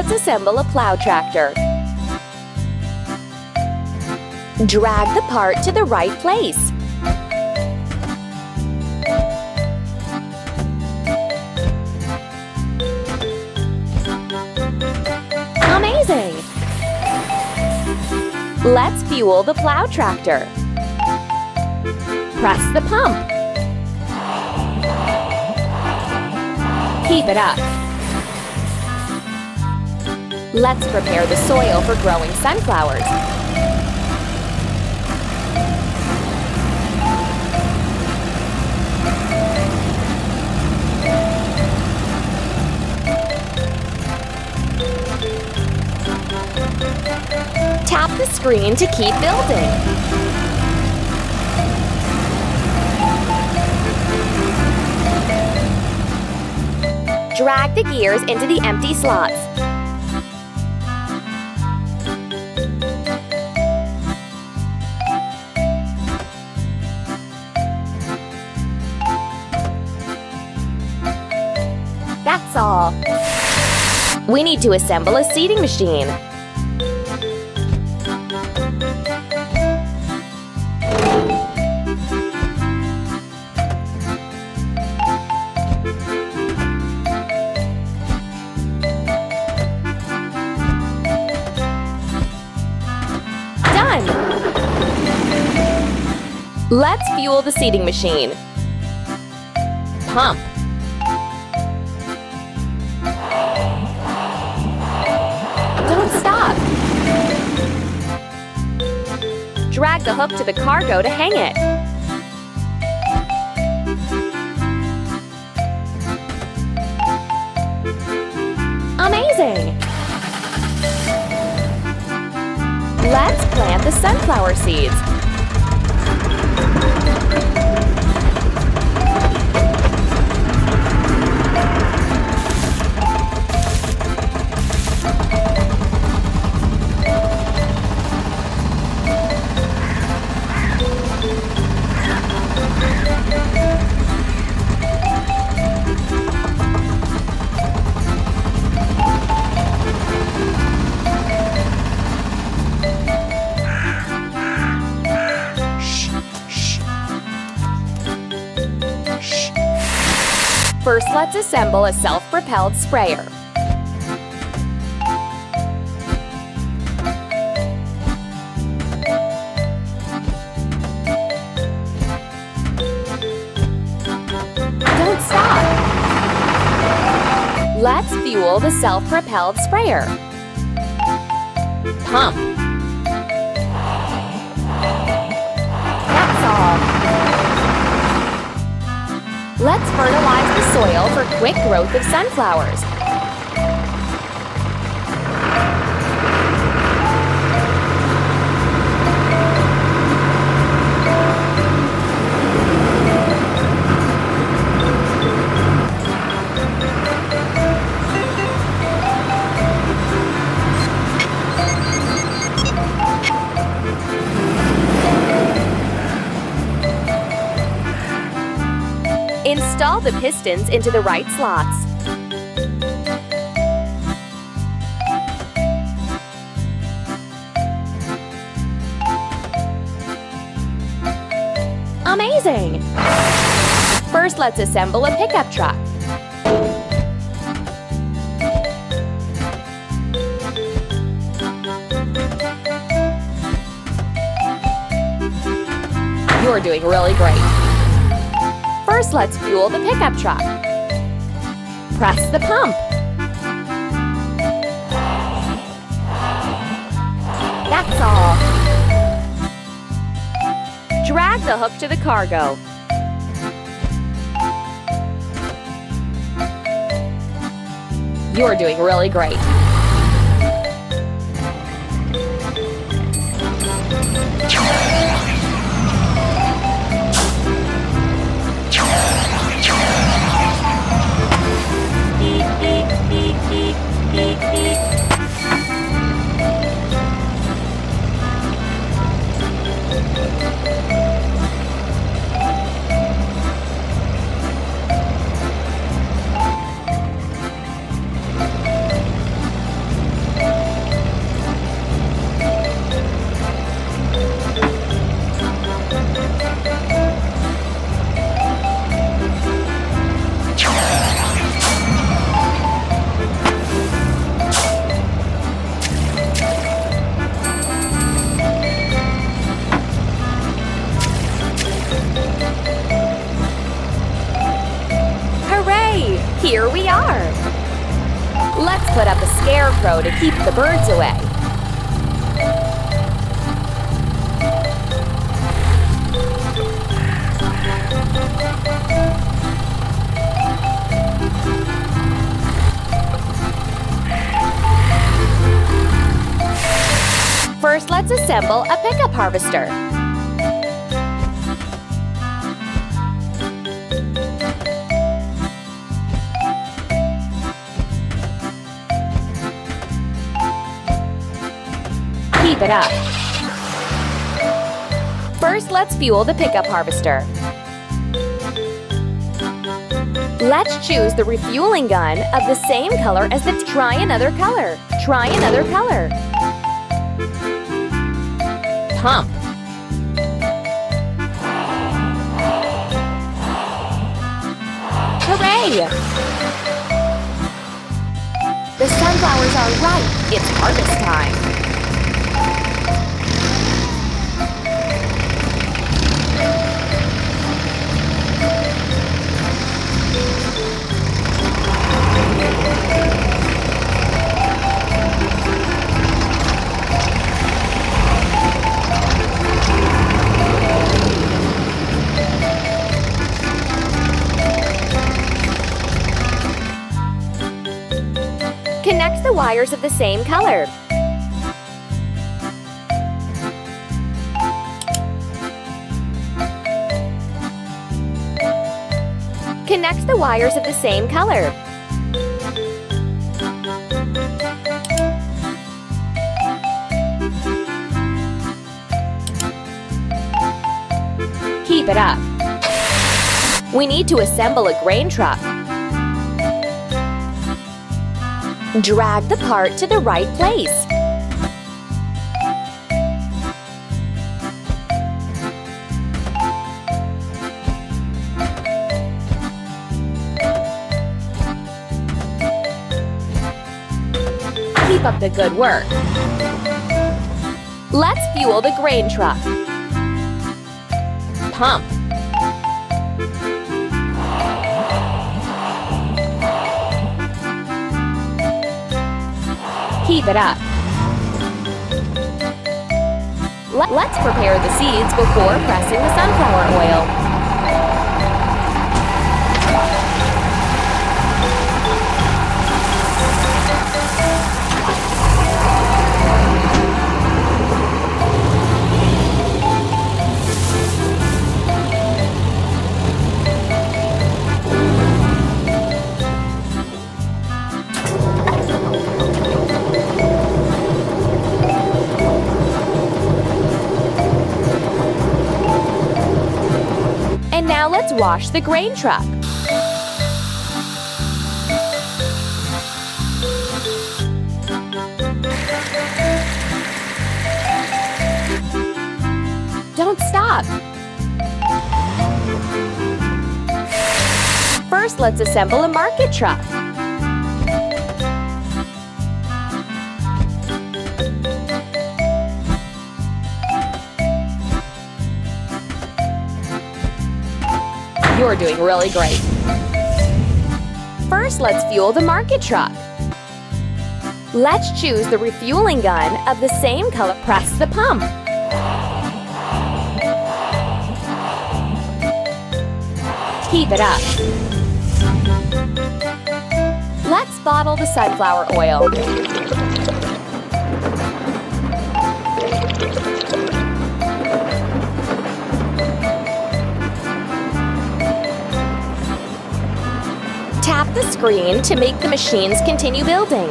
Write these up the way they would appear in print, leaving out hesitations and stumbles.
Let's assemble a plow tractor. Drag the part to the right place. Amazing! Let's fuel the plow tractor. Press the pump. Keep it up. Let's prepare the soil for growing sunflowers. Tap the screen to keep building. Drag the gears into the empty slots. That's all. We need to assemble a seeding machine. Let's fuel the seeding machine. Pump. Don't stop. Drag the hook to the cargo to hang it. Amazing! Let's plant the sunflower seeds. First, let's assemble a self-propelled sprayer. Don't stop! Let's fuel the self-propelled sprayer. Pump. That's all. Let's fertilize the soil for quick growth of sunflowers. Install the pistons into the right slots. Amazing! First, let's assemble a pickup truck. You're doing really great. First, let's fuel the pickup truck. Press the pump. That's all. Drag the hook to the cargo. You're doing really great. scarecrow to keep the birds away. First, let's assemble a pickup harvester. Keep it up. First, let's fuel the pickup harvester. Let's choose the refueling gun of the same color as the Try another color. Try another color. Pump. Hooray! The sunflowers are ripe. It's harvest time. Connect the wires of the same color. Connect the wires of the same color. Keep it up. We need to assemble a grain truck. Drag the part to the right place. Keep up the good work. Let's fuel the grain truck. Pump. Keep it up. Let's prepare the seeds before pressing the sunflower oil. And now let's wash the grain truck. Don't stop. First, let's assemble a market truck. You're doing really great. First, let's fuel the market truck. Let's choose the refueling gun of the same color. Press the pump. Keep it up. Let's bottle the sunflower oil. Tap the screen to make the machines continue building.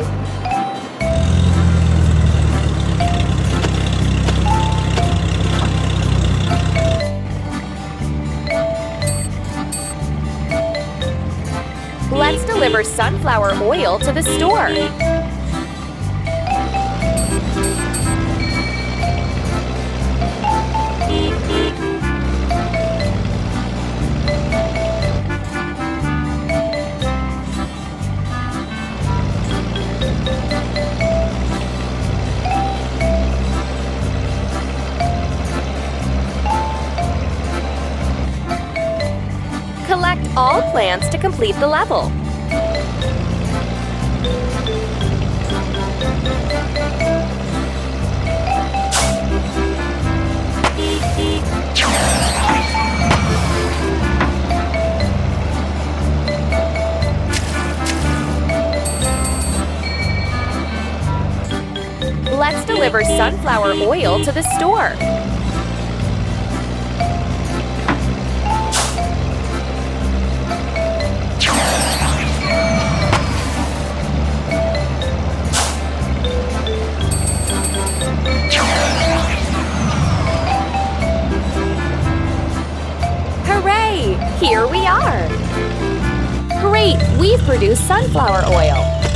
Let's deliver sunflower oil to the store. Collect all plants to complete the level. Let's deliver sunflower oil to the store. Hooray! Here we are! Great! We've produced sunflower oil.